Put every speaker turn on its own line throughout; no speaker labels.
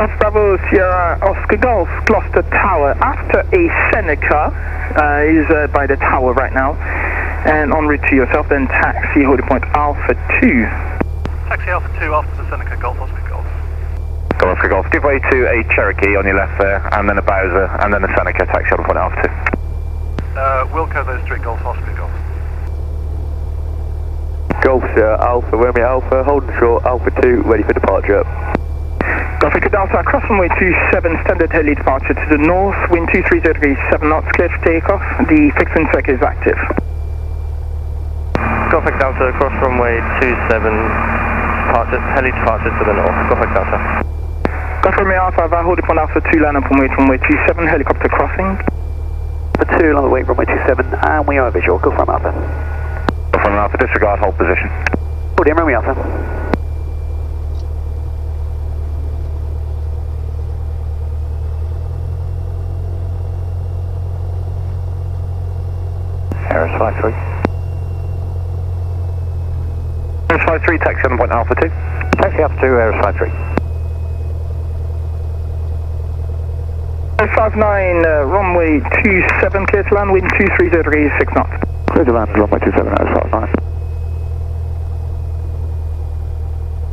Golf Bravo Sierra Oscar Golf, Gloucester Tower, after a Seneca, is by the tower right now, and en route to yourself, then taxi holding point Alpha 2.
Taxi Alpha 2 after the Seneca Golf, Oscar Golf.
Golf Oscar Golf, give way to a Cherokee on your left there, and then a Bowser, and then a Seneca, taxi holding point Alpha 2.
Wilco, those three Golf, Oscar Golf.
Golf Sierra Alpha, Romeo Alpha, holding short, Alpha 2, ready for departure.
Golf Echo Delta, cross runway 27, standard heli departure to the north, wind 230 degrees, 7 knots, clear for takeoff. The fixed wind circuit is active.
Golf Echo Delta, cross runway 27, heli departure to the north. Golf Echo Delta.
Golf Romeo Alpha, holding point Alpha 2, line up on wait runway 27, helicopter crossing.
Alpha 2, line wait runway 27, and we are visual. Golf Romeo Alpha.
Golf Romeo Alpha, disregard hold position.
Hold in, Romeo Alpha.
Airs 53. Airs 53, taxi on point Alpha 2. Taxi Alpha 2, Airs 53.
Airs 59, runway 27, clear to land, wind 230 degrees, 6 knots.
Clear to land, runway 27, Airs 59.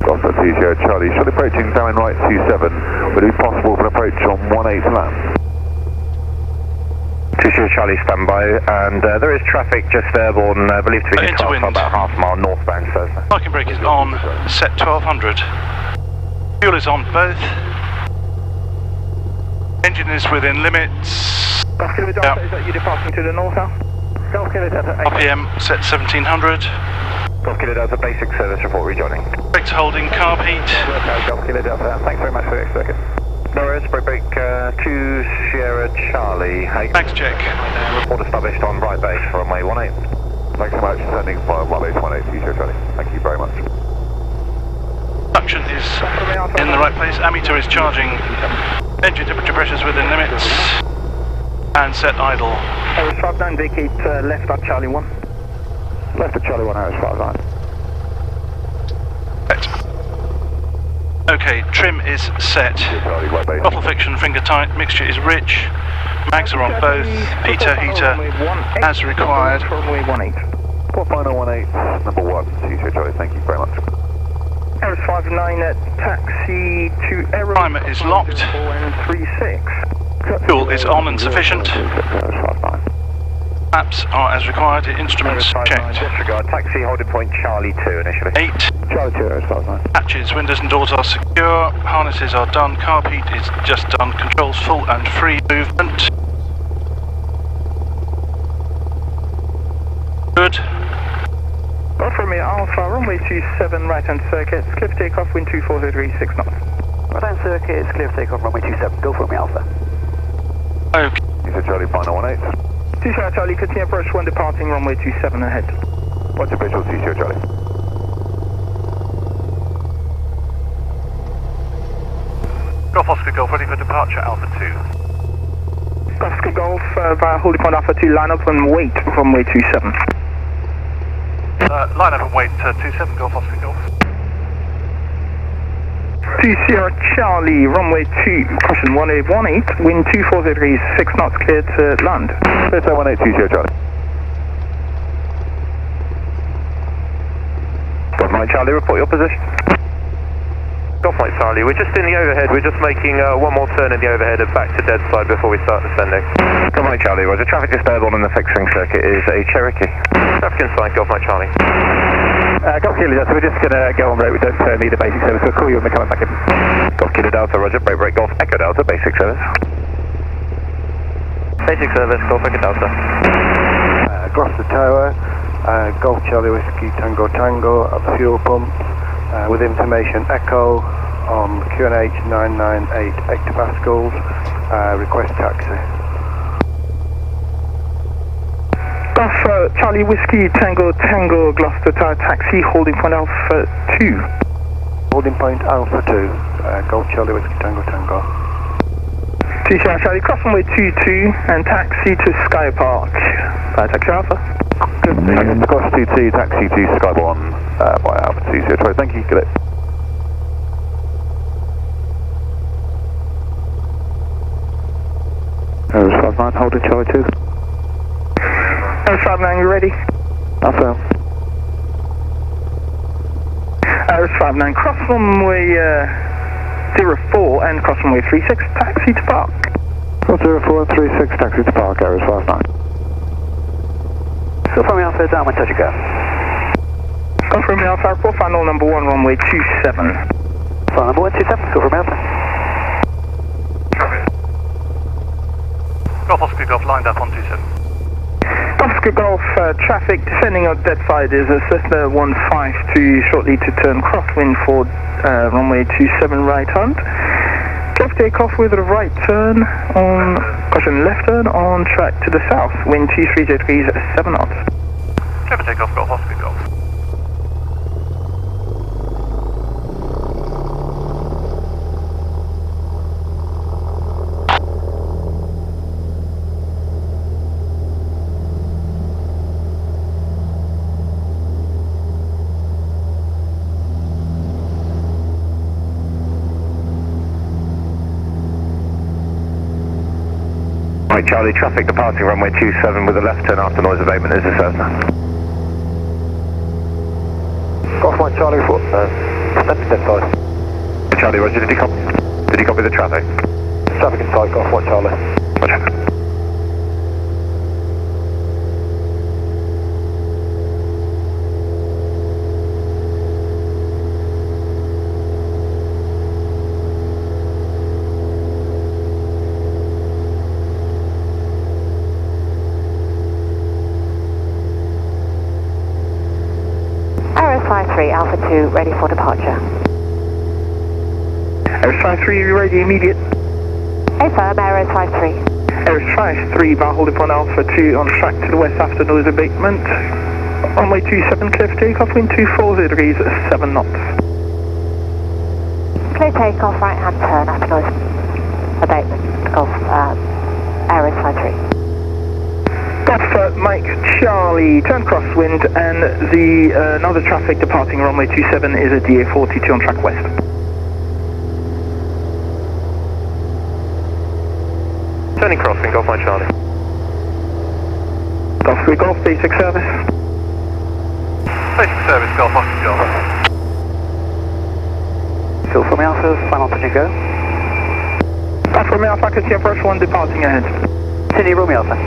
Golf Sierra Charlie, shortly approaching down right 27. Would it be possible for an approach on 18 to land? Sierra Charlie, standby, and there is traffic just airborne, believed to be in about half a mile northbound Cessna.
Parking brake is on, set 1200. Fuel is on both. Engine is within limits.
Golf Kilo Delta, is that you departing to the north now? Golf Kilo Delta,
RPM set 1700.
Golf Kilo Delta, basic service report rejoining.
Brakes holding, carb heat.
Golf Kilo Delta, thanks very much for the next circuit. No worries, brake 2 Sierra Charlie.
Thanks, check.
Report established on right base for runway 18. Thanks so much, sending for runway 18 Sierra Charlie. Thank you very much.
Suction is in the right place, ammeter is charging, engine temperature pressures within limits, and set idle.
Airs 59, vacate left at Charlie 1.
Left at Charlie 1, Airs 59.
Okay, trim is set. Bottle fiction, finger tight, mixture is rich. Mags are on both. Peter heater as required.
Runway 18.
Port final 18, number 1, Sierra Charlie, thank you very much.
Airs 59 at taxi to Aero.
Timer is locked.
36.
Fuel is on and sufficient. Maps are as required. Instruments checked.
Disregard, taxi holding point Charlie 2 initially.
8.
Charlie 2, Airs 59.
Hatches, windows and doors are secure. Harnesses are done. Carb heat is just done. Controls full and free movement. Good.
Golf Romeo Alpha, runway 27, right hand circuit, clear for takeoff, wind 240 degrees, 6 knots.
Right hand circuit is clear for takeoff, runway 27. Golf Romeo Alpha.
Okay.
Sierra Charlie, final 18.
Sierra Charlie, continue approach 1 departing, runway 27 ahead.
What's your visual, Sierra Charlie?
Golf Oscar Golf, ready for departure, Alpha 2.
Oscar Golf, via holding point Alpha 2, line up and wait, runway 27.
Line up and wait, 27, Golf Oscar Golf.
2 Sierra Charlie, runway 2, caution 1818, wind 240 degrees, 6 knots, clear to land.
Clear to 18, 2 Sierra Charlie. Good night, Charlie, report your position.
Golf Mike Charlie, we're just in the overhead. We're just making one more turn in the overhead and back to dead side before we start descending.
Good night, Charlie. Roger. Traffic is airborne in the fixed wing circuit is a Cherokee.
Traffic inside, Golf Mike Charlie.
Golf Kilo Delta, we're just going to go on route. We don't need a basic service. We'll call you when we're coming back in. Golf Kilo Delta, roger. Brake Golf Echo Delta, basic service.
Basic service, Golf Echo Delta.
Gloucester Tower, Golf Charlie Whiskey Tango Tango at the fuel pump. With information Echo on QNH 998 hectopascals, request taxi.
Golf Charlie Whiskey Tango Tango Gloucester Tower taxi holding point Alpha 2.
Holding point Alpha 2, Golf Charlie Whiskey Tango Tango.
2 Sierra Charlie, cross runway 22 and taxi to Sky Park. Taxi Alpha.
Good. Cross 22, taxi to Skyborne by Alpha 2 Sierra Charlie. Thank you. Good day.
59, holding Charlie 2.
Air 59, you ready?
Affirm.
Air 59, cross runway 04 and cross runway 36, taxi to park.
Cross 04 and 36, taxi to park, Air 59.
So from Alpha, down my touch go.
Go from Alpha, report final number 1, runway 27.
Final number 127, go from Alpha.
Golf Oscar Golf, lined up on 27.
Oscar Golf, traffic descending on dead side is a Cessna 152, shortly to turn crosswind for runway 27 right hand. Left takeoff with a right turn on, caution left turn on track to the south, wind 23 degrees, 7 knots.
Clever takeoff, Golf Oscar Golf.
Right, Charlie, traffic departing runway 27 with a left turn after noise abatement is a Cessna.
Golf 1 Charlie 4, stand dead side.
Charlie, Roger, did you copy the traffic?
Traffic inside, Golf 1 Charlie.
Roger.
Arrow 53, Alpha 2, ready for departure.
Air 53, you ready immediate?
Affirm, Arrow 53.
Air 53, bar holding point Alpha 2 on track to the west after noise abatement. Runway 27, clear for takeoff, wind 240 degrees, 7 knots.
Clear takeoff, right hand turn after noise abatement. Golf, Arrow 53.
Golf Mike Charlie, turn crosswind, and the another traffic departing runway 27 is a DA42 on track west.
Turning crossing, Golf Mike Charlie.
Golf 3 Golf, basic service.
Basic service, Golf Oscar Golf.
Go from Alpha, final touch go.
Golf Romeo Alpha, I can see approach 1 departing ahead.
Sydney Romeo Alpha.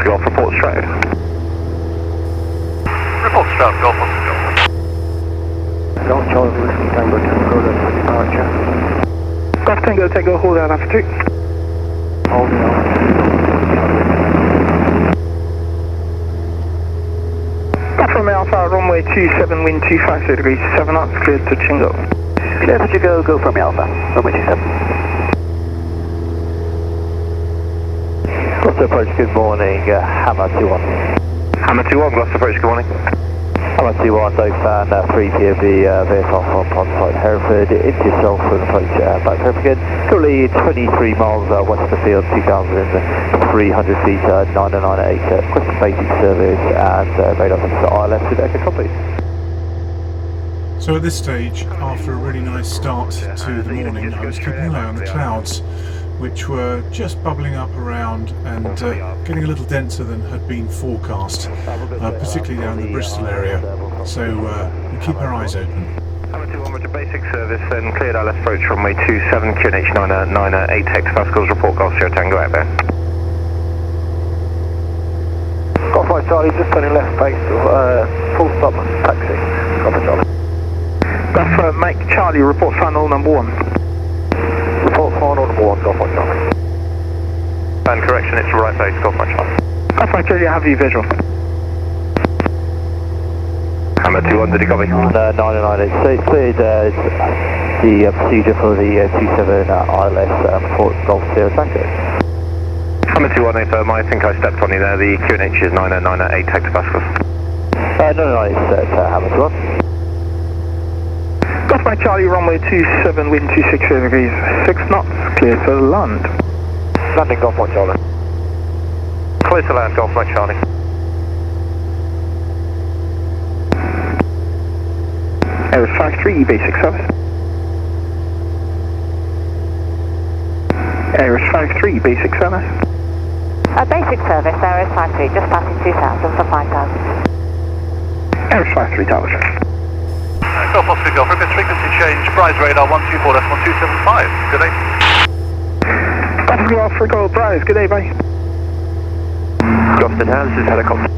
Golf, report straight.
Report Stroud, Golf Oscar Golf.
Golf Charlie Whiskey Tango Tango, that's for departure.
Golf Tango, hold out after 2.
Holding on.
Golf Romeo Alpha, runway 27, wind 250 degrees, 7 knots, clear to Chingo.
Clear touch go from Alpha, runway 27.
Gloucester approach, good morning, Hammer 21. Hammer 21, Gloucester approach, good morning. Hammer 21, Dofan, 3 POV, vehicle from Ponside Hereford, into yourself for an approach back to Hereford again. Currently 23 miles west of the field, 2,300 feet, 998, requesting basic service and radar sensor ILS with echo complete.
So at this stage, after a really nice start to the morning, I was keeping an eye on the clouds, which were just bubbling up around and getting a little denser than had been forecast, particularly down in the Bristol area. So we keep our eyes open.
Hammer 21, Roger, basic service, then cleared ILS approach runway 27, QNH 998 hectopascals, report Golf Sierra Tango out there.
Golf 1 Charlie, just turning left base, full stop, taxi. Golf 1 Charlie.
Golf Mike Charlie, report final number 1.
Report final number 1, Golf 1 Charlie.
And correction, it's right base, Golf Mike Charlie.
Golf Mike Charlie, I have you visual.
Hammer 21, did you copy?
998, so it's cleared the procedure for the 27 ILS for Golf Sierra Tango.
Hammer 21, affirm, I think I stepped on you there, the QNH is 998 hectopascals.
No, it's Hammer 21.
Golf Mike Charlie, runway 27, wind 260 degrees, 6 knots, clear for land.
Landing Golf 1 Charlie.
Close to land, Golf Mike Charlie.
Air 53, basic service. Air 53, basic service.
Basic service, Air 53, just passing 2000 for 5000.
Air 53, Tower.
Golf Oscar Golf, request frequency change, prize radar 124.275. Good day.
Golf for Golf, Rise, good day, bye.
Gloucester Tower, this is helicopter.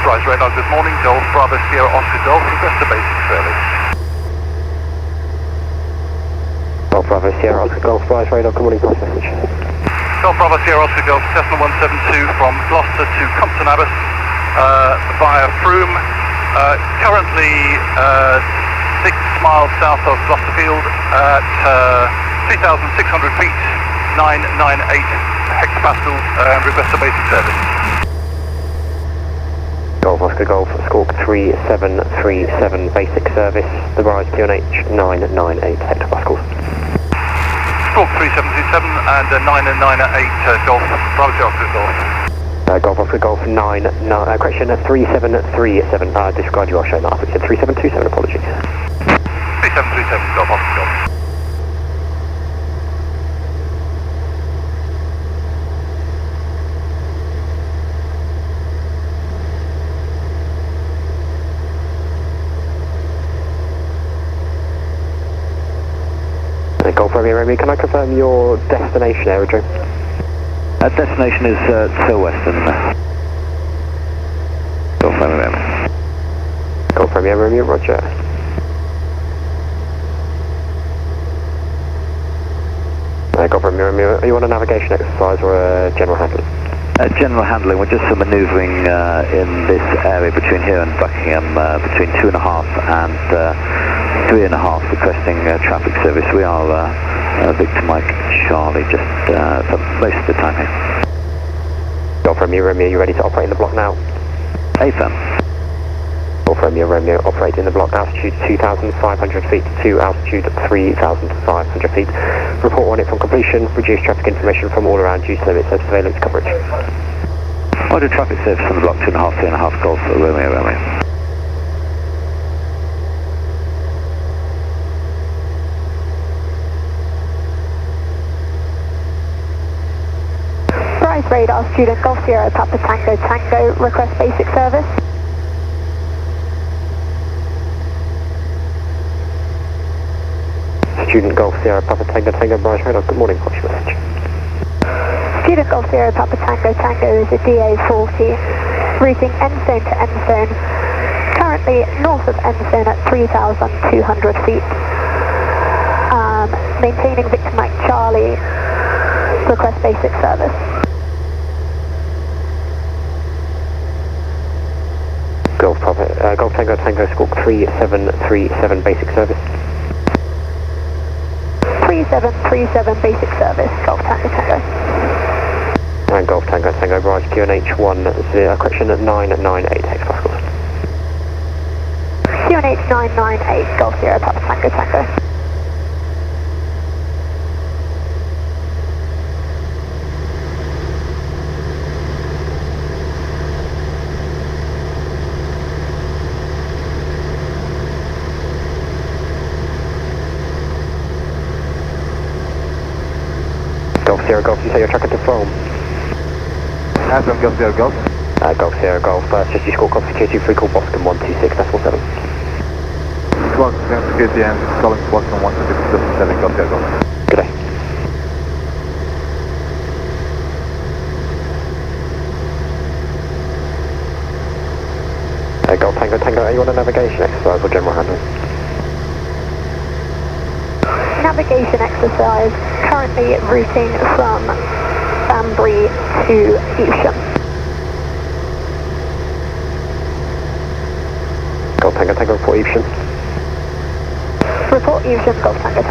Rise radar, good morning, Golf Bravo Sierra Oscar Golf, request a basic service.
Golf Bravo Sierra Oscar Golf, Rise radar, good morning, voice message.
Golf Bravo Sierra Oscar Golf, Cessna 172 from Gloucester to Compton, Abbas, via Froome, currently 6 miles south of Gloucester Field at 3,600 feet, 998 hectopascals, request a basic service.
Golf Oscar Golf, Squawk 3737, basic service, the Rise QNH 998 hectopascals.
Squawk 3737 and 998 Golf, Bravo Sierra Oscar Golf.
Golf Oscar Golf 3737, disregard you are showing that up, it said 3727, apologies.
3737 Golf Oscar Golf.
Golf Romeo, can I confirm your destination aerodrome?
Destination is Western. Golf Romeo.
Golf Romeo, roger. Golf Romeo, are you on a navigation exercise or a general handling?
General handling, we're just manoeuvring in this area between here and Buckingham, between 2.5 and 3.5, requesting traffic service. We are Victor Mike Charlie, just for most of the time here.
Golf Romeo, you ready to operate in the block now?
AFM.
Golf Romeo, operate in the block, altitude 2,500 feet to altitude 3,500 feet. Report on it from completion, reduce traffic information from all around use limits of surveillance coverage.
Order traffic service from the block 2.5, 3.5 Golf Romeo.
Rise radar, student Golf Sierra Papa Tango Tango, request basic service.
Student Golf Sierra Papa Tango Tango, Rise radar, good morning, what's your message?
Student Golf Sierra Papa Tango Tango is a DA40, routing Endstone to Endstone, currently north of Endstone at 3,200 feet. Maintaining Victor Mike Charlie, request basic service.
Golf Tango Tango, Squawk 3737, basic service.
3737, basic service, Golf Tango Tango.
And Golf Tango Tango, Rise QNH 998 hectopascals.
QNH 998, Golf Sierra Papa Tango Tango.
Golf Sierra Golf, you say you're tracking to foam?
From Golf Sierra Golf.
Golf Sierra Golf, just your score code security, free call Boston 126.7. Come on, good DM, Colin Watson 177, go.
Good day. Golf Tango, are you on a navigation exercise or general handling?
Navigation exercise, currently routing from Banbury to Evesham.
Golf Tango, report Evesham.
Report Evesham, Golf Tango.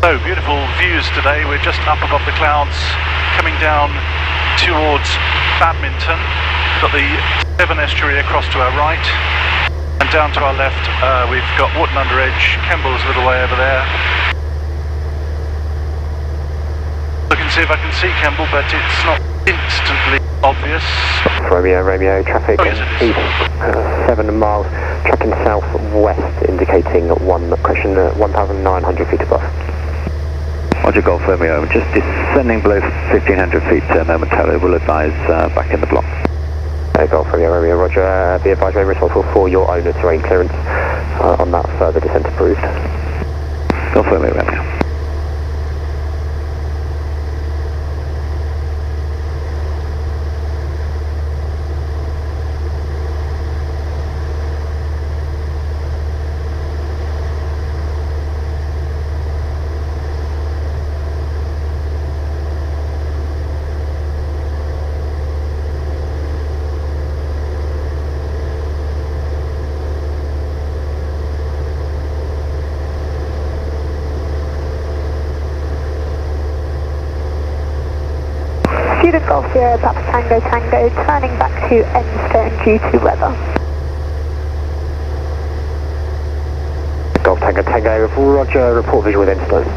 So, beautiful views today. We're just up above the clouds, coming down towards Badminton. We've got the Devon estuary across to our right, and down to our left we've got Wootton Under Edge. Kemble's a little way over there. Look and see if I can see Kemble, but it's not instantly obvious.
Romeo, traffic east 7 miles, tracking southwest, indicating 1,900 feet above. Roger, Golf Romeo, just descending below 1,500 feet momentarily, will advise back in the block. Golf Romeo, Roger, be advised we're responsible for your owner terrain clearance on that further descent approved. Golf Romeo.
Student Golf Sierra, Papa Tango, turning back to Enstone due to weather.
Golf Tango, Roger, report visual with Enstone.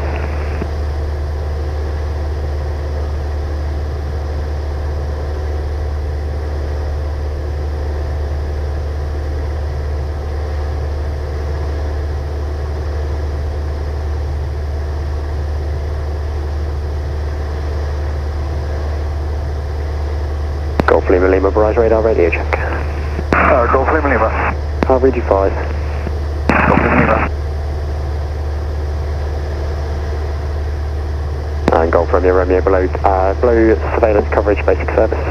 Golf Lima, barrage radar radio check.
Golf Lima.
I'll read you 5.
Golf Lima.
And Golf Romeo below surveillance coverage, basic service.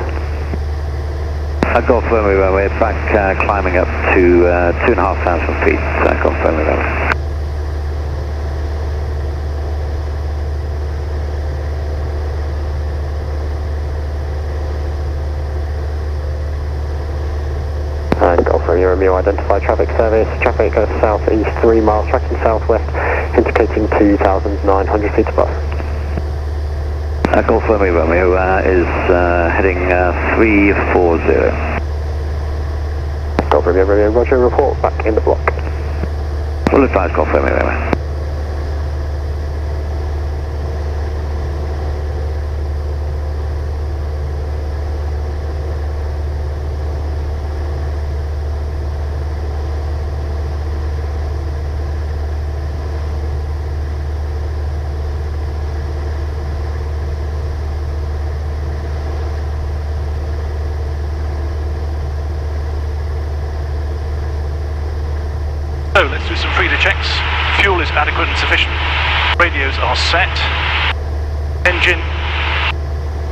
Golf Romeo, we're back climbing up to 2,500 feet, Golf Romeo. And Golf Romeo, identify traffic service, traffic southeast 3 miles, tracking southwest, indicating 2,900 feet above. Golf Romeo is heading 340. Golf Romeo, Roger, report back in the block. Full advise, Golf Romeo.
So let's do some feeder checks. Fuel is adequate and sufficient. Radios are set. Engine,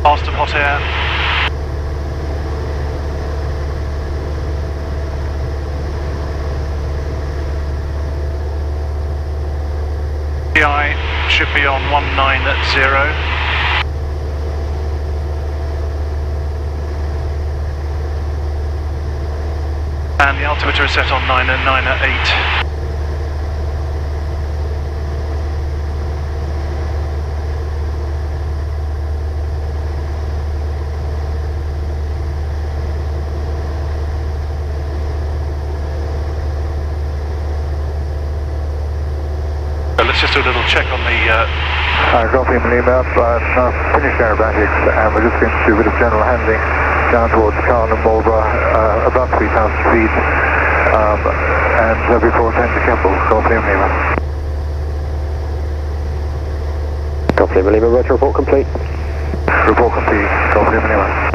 blast of hot air. PI should be on 190. And the altimeter is set on 998. let's just do a little check on the...
Copy, Lima. Now finished aerobatics and we're just going to do a bit of general handling down towards Carl and Marlborough, about 3,000 feet, and before 10 to Keppel. Copy, Lima.
Copy, Lima. Roger, report complete.
Report complete. Copy, Lima.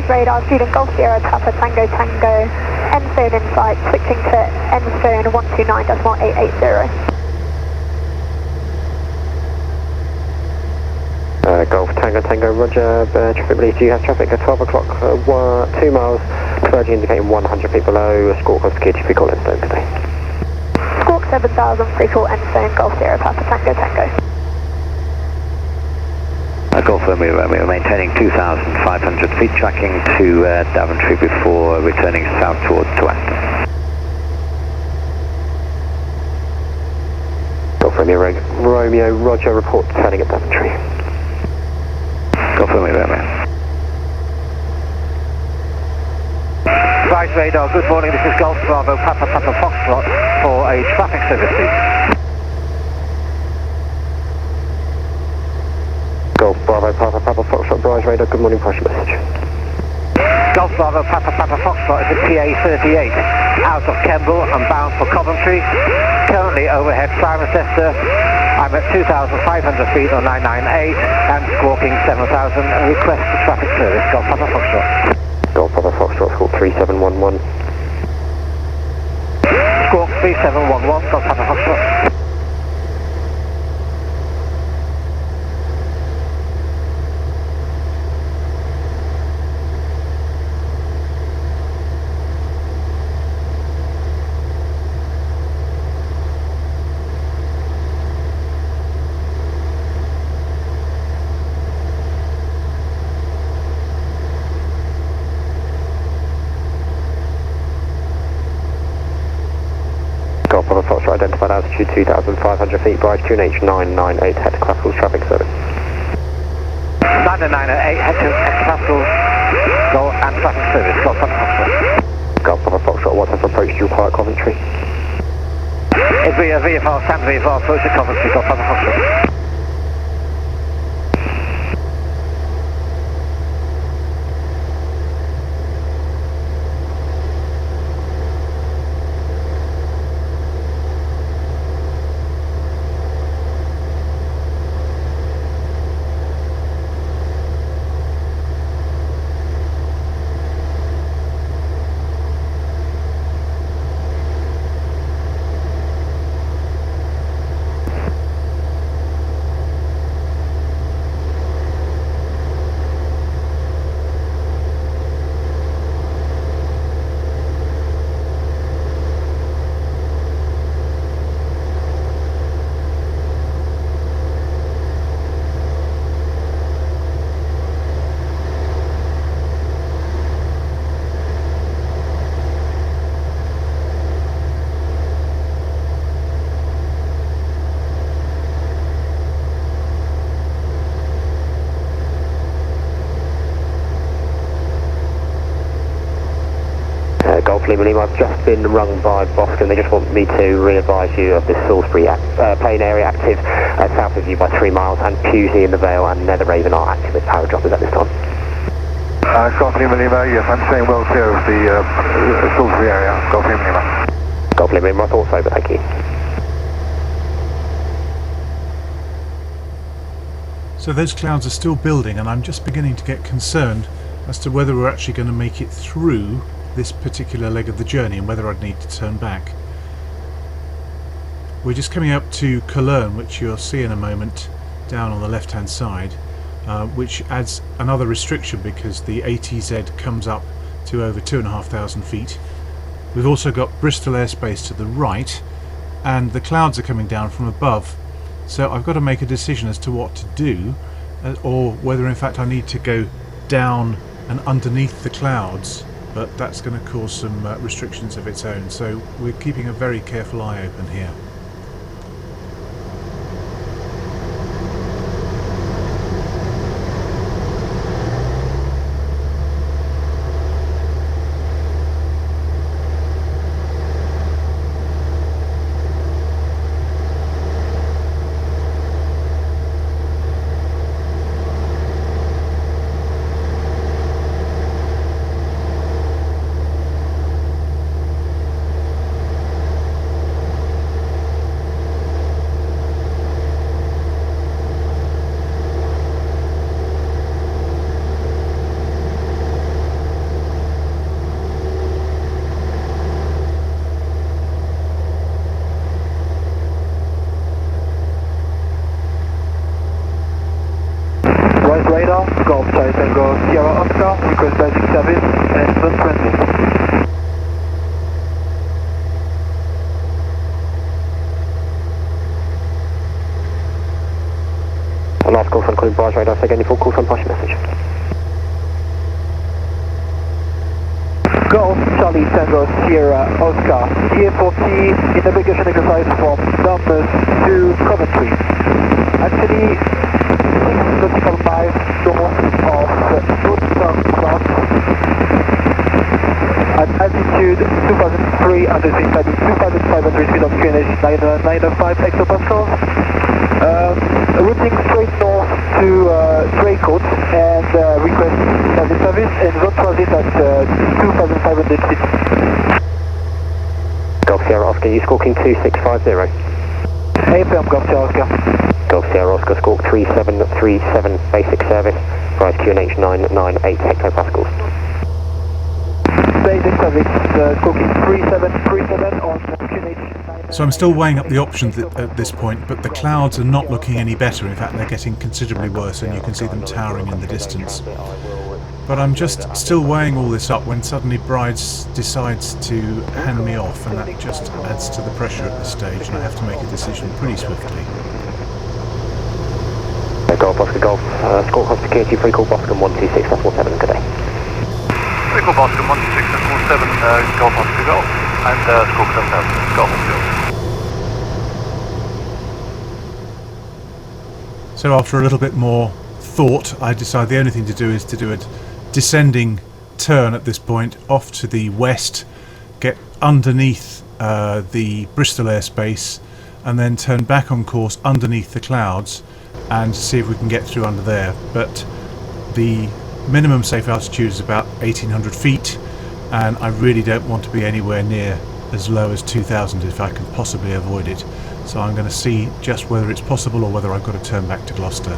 Radar, student Golf Sierra, Papa Tango Tango, end zone in sight, switching to end zone 129.880.
Golf Tango Tango, Roger, traffic release, do you have traffic at 12 o'clock, 2 miles, clergy indicating 100 feet below, Squawk Gloucester Kid, free call end zone today.
Squawk 7000, free call end zone, Golf Sierra, Papa Tango Tango.
Golf Romeo, maintaining 2,500 feet, tracking to Daventry before returning south towards Aston.
Golf Romeo, Roger, report turning at Daventry.
Golf Romeo.
Right radar, good morning, this is Golf Bravo, Papa Foxtrot for a traffic service, please.
Golf Bravo, Papa Foxtrot, Bryce radar, good morning, pass your message.
Golf Bravo, Papa Foxtrot is at PA38, out of Kemble and bound for Coventry. Currently overhead Cirencester, I'm at 2,500 feet on 998 and squawking 7,000 and request for traffic service, Golf Papa Foxtrot.
Golf Papa Foxtrot, squawk 3711.
Squawk 3711, Golf Papa Foxtrot.
Identified altitude 2,500 feet, Bryce, tune H998, head to Classical's traffic service.
998, head to Classical, go and traffic service, Golf Papa Foxtrot.
Golf Papa Foxtrot, what type of approach do you require at Coventry?
It'll be a VFR, standard VFR approach to Coventry, Golf Papa Foxtrot.
Golf Lima Lima, I've just been rung by Boston. They just want me to re-advise you of this Salisbury plane area active south of you by 3 miles, and Pusey in the Vale and Nether Raven are active at power droppers at this time.
Golf Lima Lima, yes, I'm staying well clear of the Salisbury area. Golf Lima Lima.
Golf Lima Lima, my thoughts over, thank you.
So those clouds are still building, and I'm just beginning to get concerned as to whether we're actually going to make it through this particular leg of the journey and whether I'd need to turn back. We're just coming up to Cologne, which you'll see in a moment down on the left hand side, which adds another restriction because the ATZ comes up to over 2,500 feet. We've also got Bristol airspace to the right, and the clouds are coming down from above, so I've got to make a decision as to what to do, or whether in fact I need to go down and underneath the clouds, but that's going to cause some restrictions of its own, so we're keeping a very careful eye open here.
Radar, Golf Charlie Tango Sierra Oscar, request basic service and zone transit.
Last call from Queen Barge Radar, take any full call from Posh message.
Golf Charlie Tango Sierra Oscar, GA40 in navigation exercise from Numbers to Coventry. Actually, 6.5 miles north of Woodstock Cross at altitude 2,300 feet, that is 2,500 feet on QNH 905 hectopascals. Routing straight north to Draycote and request service and zone transit at 2,500 feet.
Golf Sierra Oscar, you squawking 2650.
AFM Golf Sierra Oscar.
Golf Sierra Oscar, squawk 3737, basic service, price QNH 998 hectopascals.
Basic service, squawking 3737 on QNH 998.
So I'm still weighing up the options at this point, but the clouds are not looking any better. In fact, they're getting considerably worse, and you can see them towering in the distance. But I'm just still weighing all this up when suddenly Brides decides to hand me off, and that just adds to the pressure at this stage, and I have to make a decision pretty swiftly.
Golf Oscar Golf, squawk hospitality, free call Boscombe 126.47, good day.
Free call Boscombe 126.47, Golf Oscar Golf, and squawk 7000, Golf Oscar Golf.
So after a little bit more thought, I decided the only thing to do is to do a descending turn at this point off to the west, get underneath the Bristol airspace, and then turn back on course underneath the clouds and see if we can get through under there. But the minimum safe altitude is about 1800 feet, and I really don't want to be anywhere near as low as 2000 if I can possibly avoid it. So I'm going to see just whether it's possible or whether I've got to turn back to Gloucester.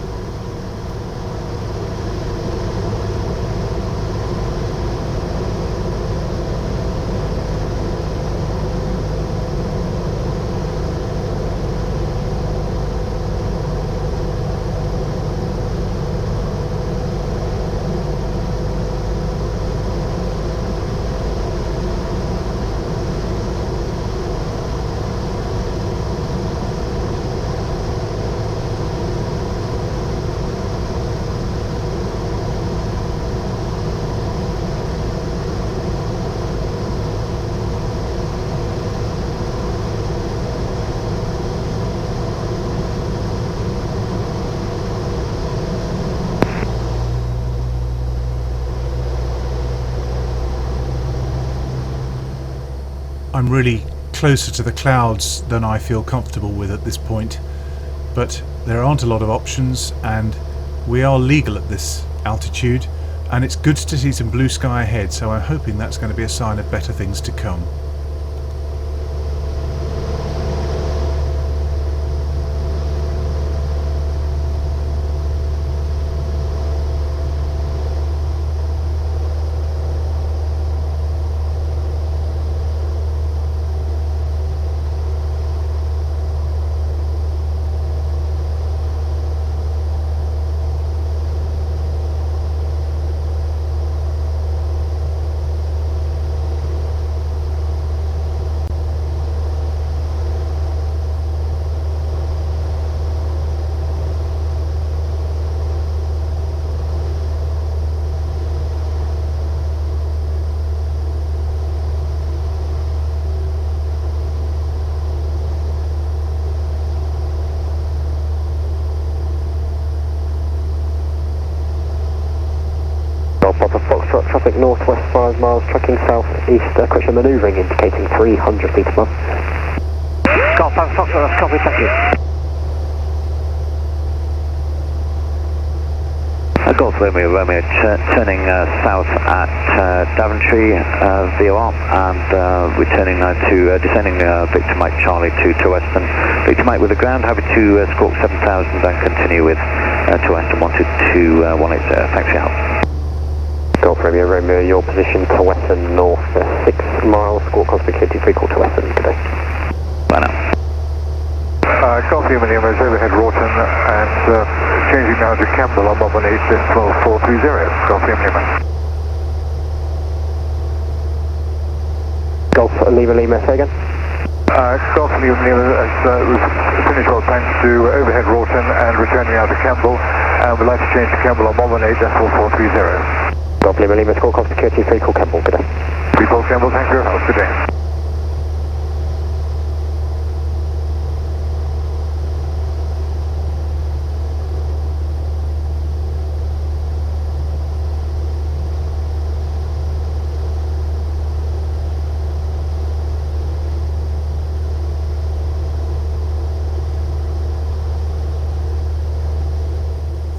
I'm really closer to the clouds than I feel comfortable with at this point, but there aren't a lot of options, and we are legal at this altitude, and it's good to see some blue sky ahead, so I'm hoping that's going to be a sign of better things to come.
traffic northwest 5 miles, tracking southeast, correction, manoeuvring indicating 300 feet above. Golf Papa Foxtrot, that's copy, thank you.
Golf Romeo, turning south at Daventry, VOR, and returning now to, descending Victor Mike Charlie to Western. Victor Mike with the ground, happy to squawk 7000 and continue with to Western 12218, thanks for your help.
Golf Romeo, your position to Western north, 6 miles, squawk conspicuity 3 to Western today.
Bye now.
Golf Lima Lima is overhead Rawton and changing now to Campbell on 118.430. Golf Lima Lima.
Golf Lima Lima, say again?
Golf Lima Lima has finished well thanks to overhead Rawton and returning now to Campbell, and we'd like to change to Campbell on 118.430.
Golf Lima Lima, squawk conspicuity 3 Campbell, good day.
3 Campbell, thank you, have a good day.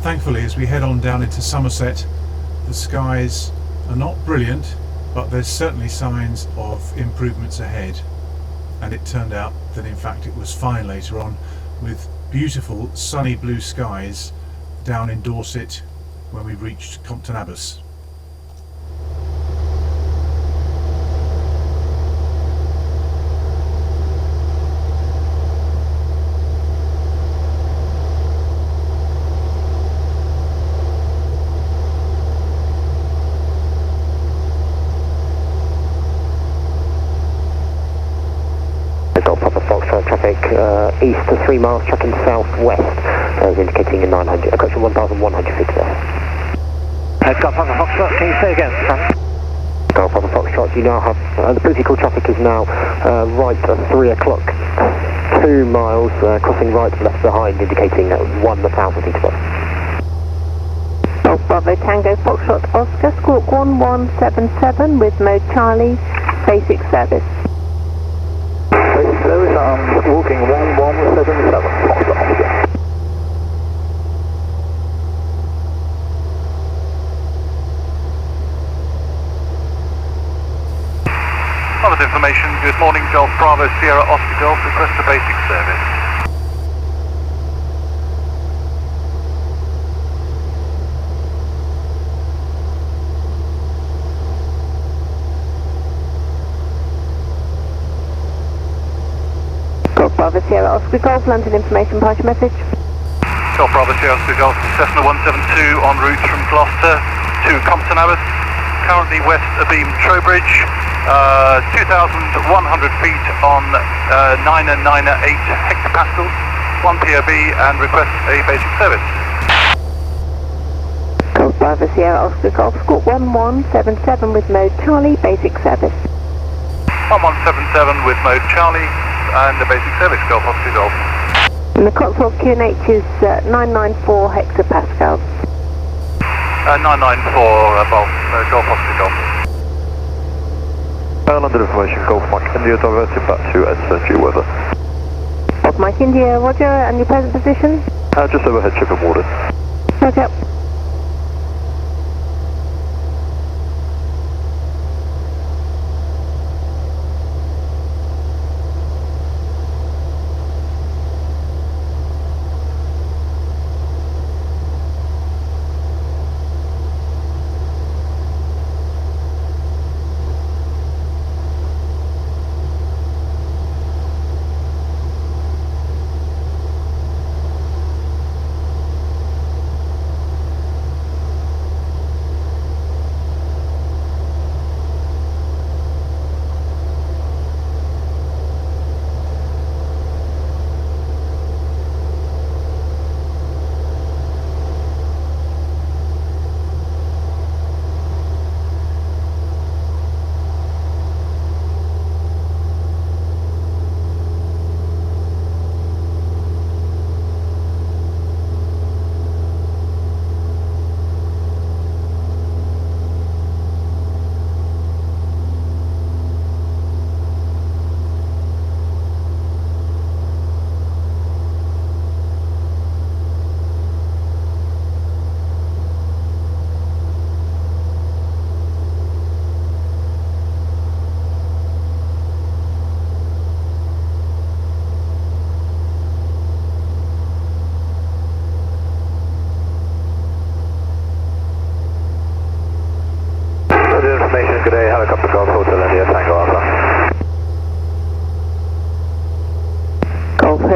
Thankfully, as we head on down into Somerset, the skies are not brilliant, but there's certainly signs of improvements ahead. And it turned out that in fact it was fine later on, with beautiful sunny blue skies down in Dorset when we reached Compton Abbas.
East to 3 miles, tracking southwest, indicating a 900, correction, 1,100 feet there.
Golf Papa Foxtrot, can you say again, Frank?
Golf Papa Foxtrot, you now have, the political traffic is now right at 3 o'clock, 2 miles, crossing right left behind, indicating 1,000 feet above.
Golf Bravo Tango Foxtrot Oscar, squawk 1177 with mode Charlie, basic service.
Basic service, I'm walking 1177, Foxtrot Oscar.
Other information, good morning, Golf Bravo Sierra Oscar Golf, request a basic service.
Golf Bravo Sierra Oscar Golf, London information, pass your message.
Golf Bravo Sierra Oscar Golf, Cessna 172 en route from Gloucester to Compton Abbas, currently west abeam Trowbridge, 2,100 feet on 998 hectopascals, 1 POB and request a basic service.
Golf Bravo Sierra Oscar Golf, squawk 1177 with mode Charlie, basic service.
1177 with mode Charlie and a basic service, Golf Oscar Golf.
And the Cotswold QNH is 994 hectopascals.
994 Golf Oscar Golf.
London information, Golf Mike India diverted back to enter due weather.
Golf Mike India, roger, and your present position?
Just overhead Chipping Warden.
Roger.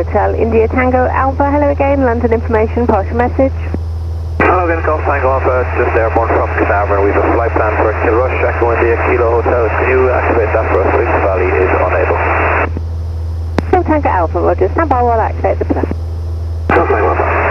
Hotel, India Tango Alpha. Hello again, London information, partial message.
Hello again, Golf Tango Alpha, just airborne from Cadaver. We have a flight plan for Kilrush, Echo India Kilo Hotel. Can you activate that for us, please? The Valley is unable.
Golf Tango Alpha, Roger. Stand by while I activate the plan.
Golf Tango Alpha.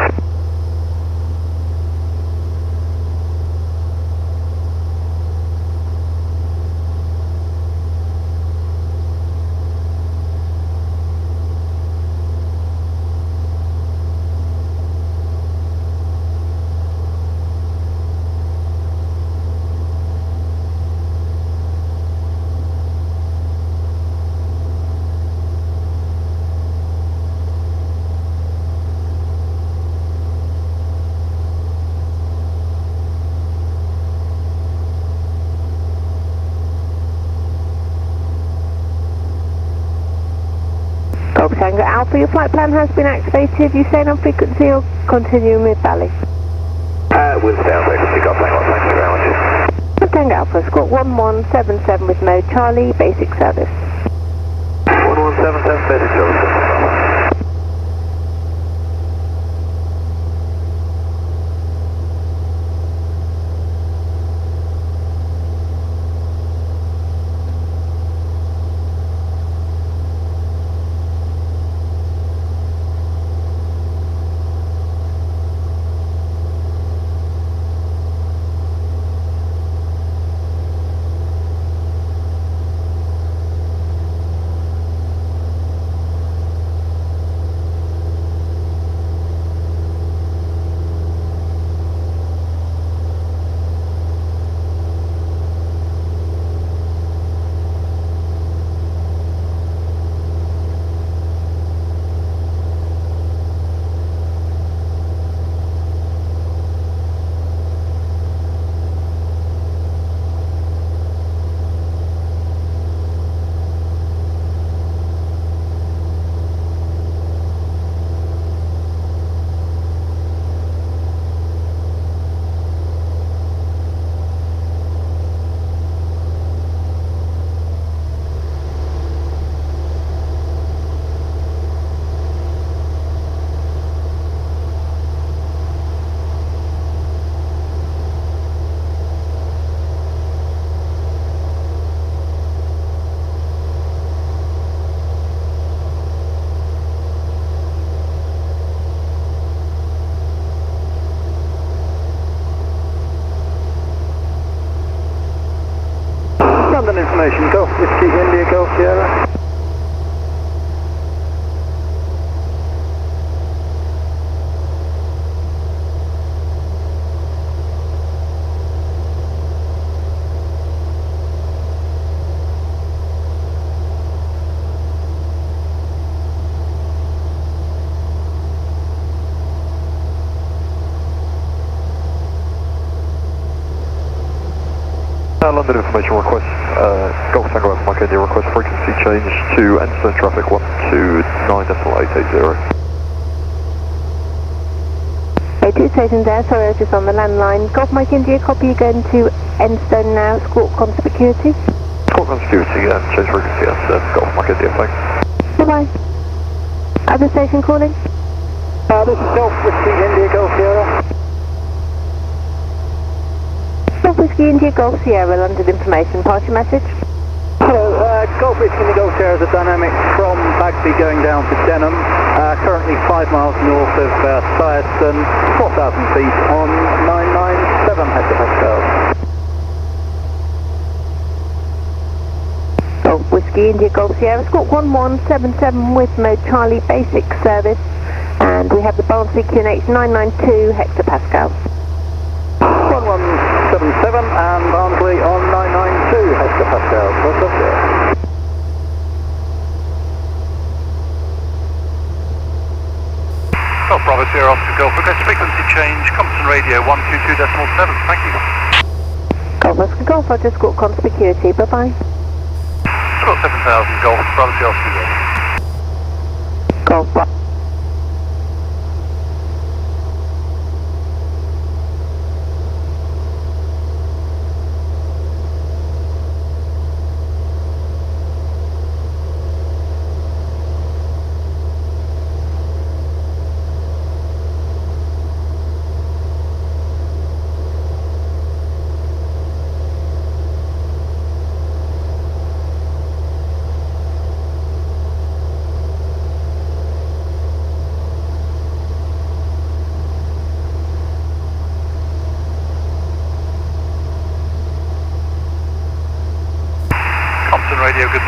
Golf Tango Alpha, your flight plan has been activated. You staying on frequency or continue mid-valley?
We'll stay on frequency, Golf Tango Alpha. Thank you very much.
Golf Tango Alpha, squawk 1177 with mode Charlie, basic service.
1177, basic service.
London information, Golf Whiskey India Golf Sierra.
London information request, Golf Tango Alpha Mike India request frequency change to Enstone traffic 129.880.
82 stations there, sorry I was just on the landline. Golf Mike India, copy again to Enstone now, squawk conspicuity.
Squawk conspicuity and change frequency and Golf Mike India, thanks.
Bye bye. Other station calling?
This is Golf Whiskey India Golf Sierra.
Golf Whiskey India Golf Sierra, London information, pass your message.
Hello, Golf Whiskey India Golf Sierra is a dynamic from Bagby going down to Denham, currently 5 miles north of Syreston, 4,000 feet on 997 hectopascals.
Golf Whiskey India Golf Sierra, squawk 1177 with mode Charlie, basic service, and we have the Barnsley QNH 992 hectopascals.
1177 and Barnsley on 992 hectopascals. What's up there?
Golf Bravo Sierra Oscar Golf, request frequency change, Compton Radio 122.7, thank you.
Golf Oscar Golf, I'll just squawk conspicuity, bye bye.
Squawk 7000 Golf, Bravo Sierra Oscar Golf.
Golf Bravo.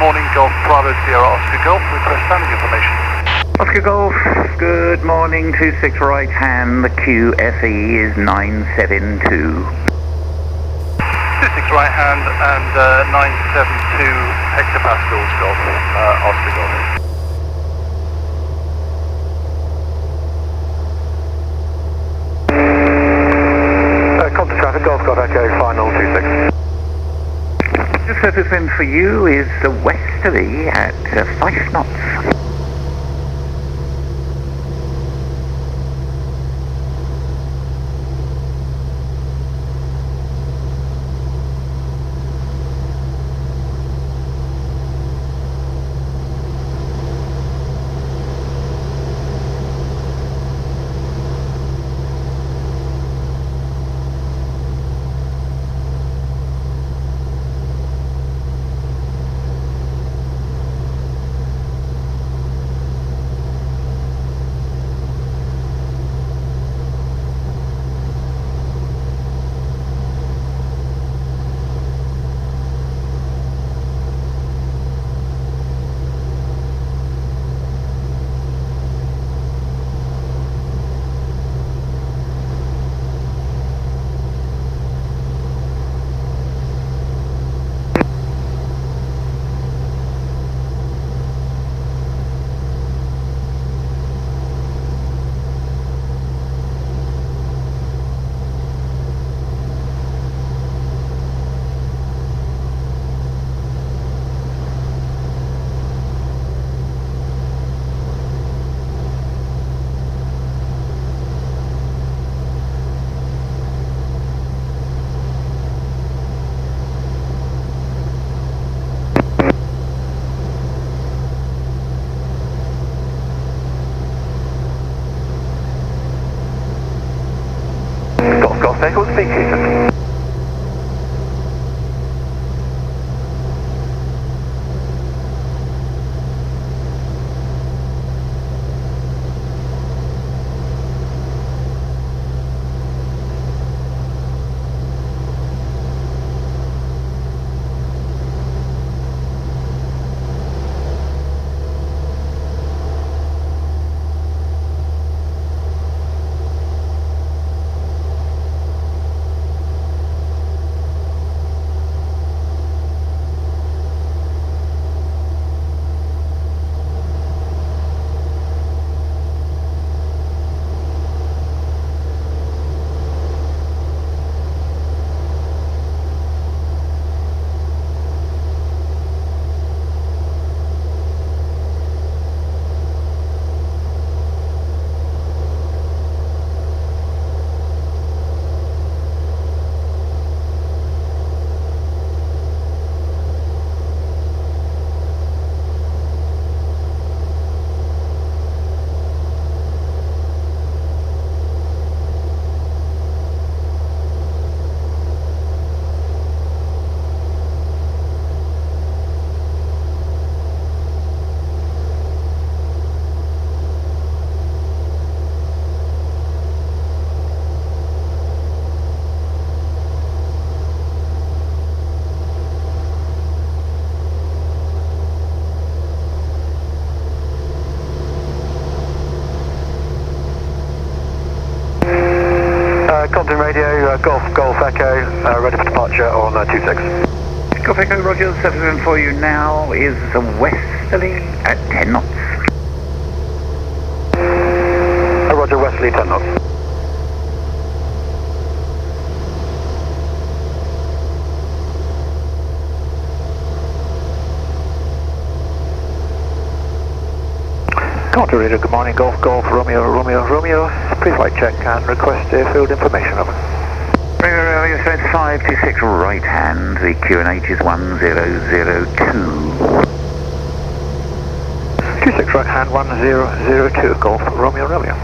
morning, Golf Bravo Sierra Oscar Golf, request landing information.
Oscar Golf, good morning, 26 right hand, the QFE is 972.
26 right hand and 972 hectopascals, Golf, Oscar Golf.
Compton traffic, Golf Golf Echo, final 26.
The surface wind for you is westerly at 5 knots.
Golf Echo, speaking. Compton radio, Golf Echo, ready for departure on 26.
Golf Echo, Roger, the surface wind for you now is westerly at 10 knots.
Roger, westerly 10 knots.
Compton radio, good morning, Golf Romeo, pre-flight check and request airfield information, over.
Romeo, so it's 526 right hand, the QNH is 1002.
26 right hand, 1002, Golf Romeo.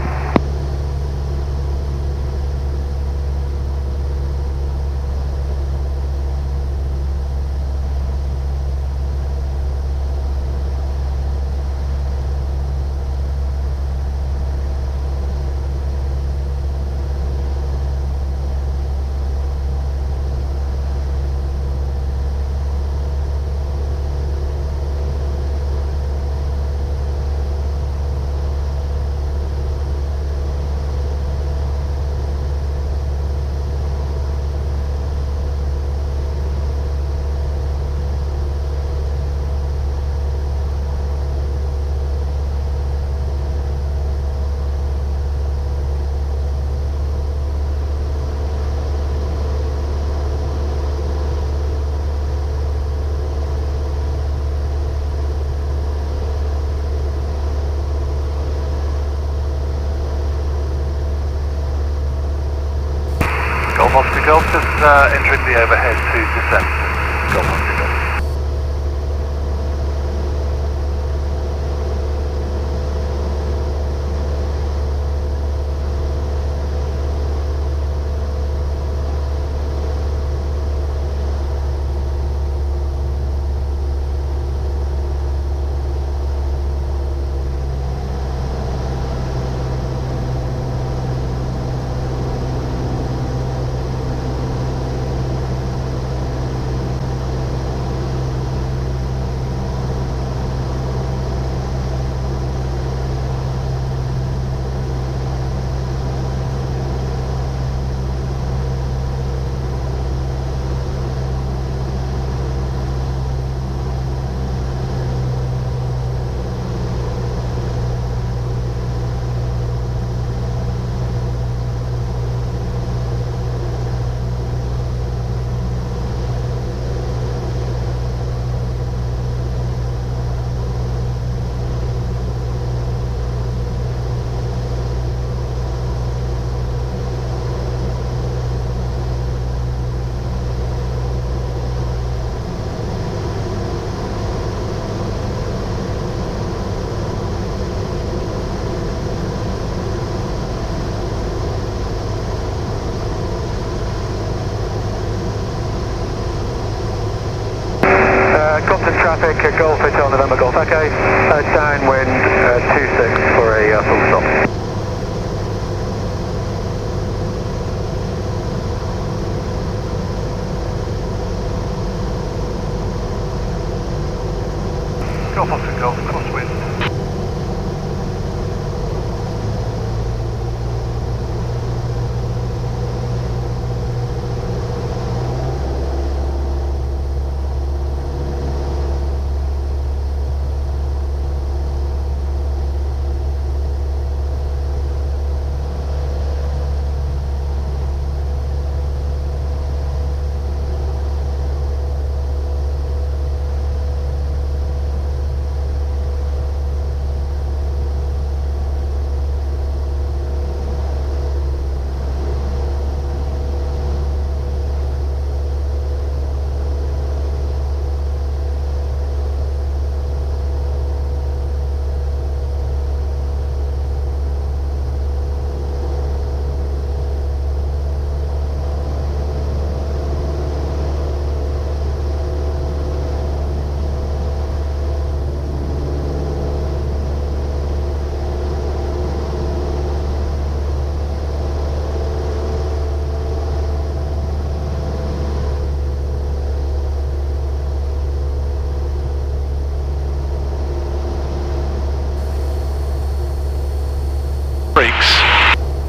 Golf, just entering the overhead to descend. Golf Oscar Golf.
Compton traffic, Golf Hotel November Golf Echo, downwind 26 for a full stop.
Golf Oscar Golf, crosswind.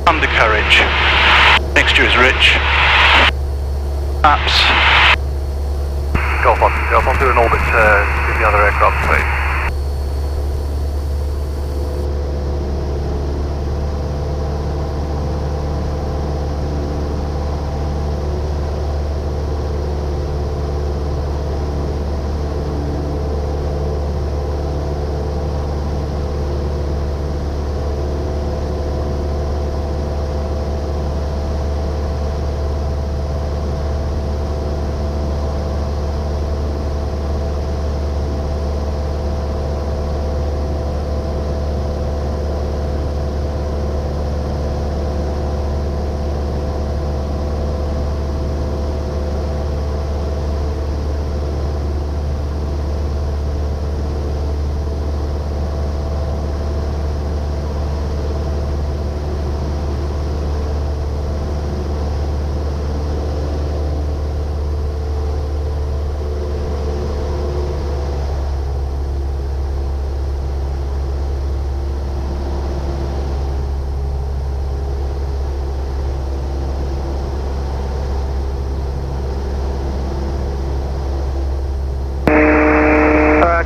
Undercarriage. Mixture is rich. Apps. Golf Oscar Golf, I'll do an orbit to give the other aircraft space.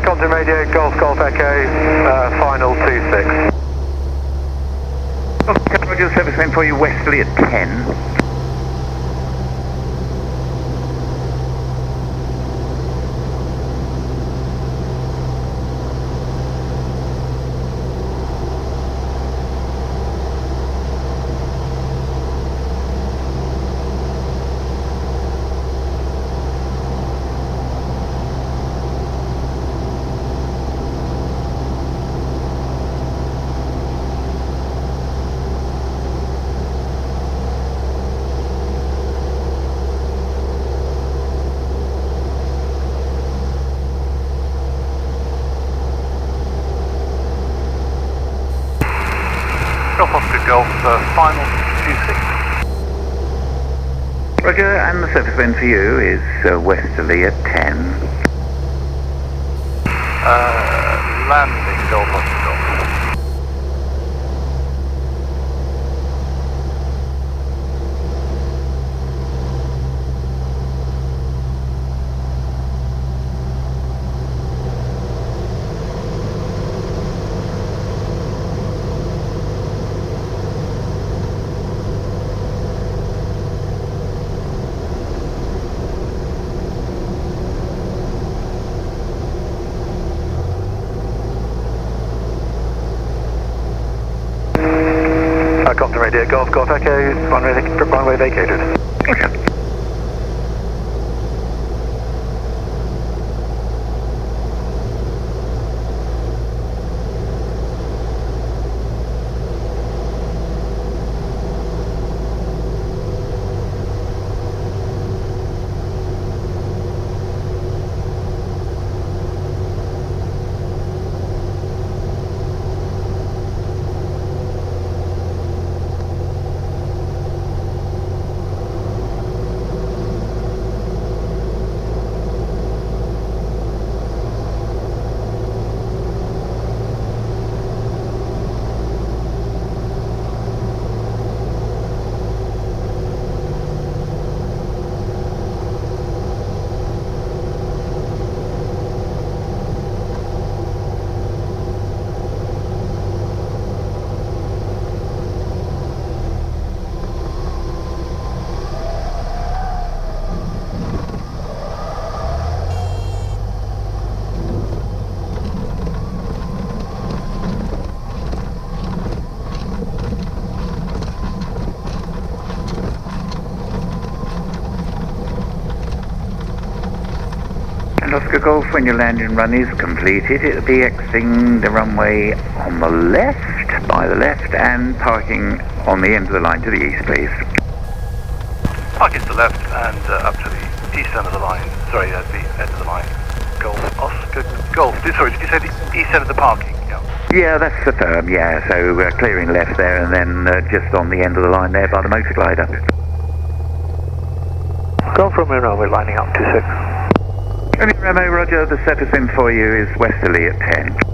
Compton radio, Golf Golf Echo, final 26.
Can I do a service lane for you westerly at 10?
Golf Oscar Golf, final 26.
Roger, and the surface wind for you is westerly at 10.
Landing Golf Oscar Golf.
Compton radio, Golf Echo, runway vacated.
Okay. Oscar Golf, when your landing run is completed, it'll be exiting the runway on the left, by the left, and parking on the end of the line to the east, please.
Parking to the left and up to the east end of the line. Sorry, the end of the line. Golf Oscar Golf. Sorry, did you say the east end of the parking?
Yeah, that's the firm, yeah. So clearing left there and then just on the end of the line there by the motor glider.
Golf Romeo, runway lining up 26.
Remo, Roger, the surface wind for you is westerly at 10.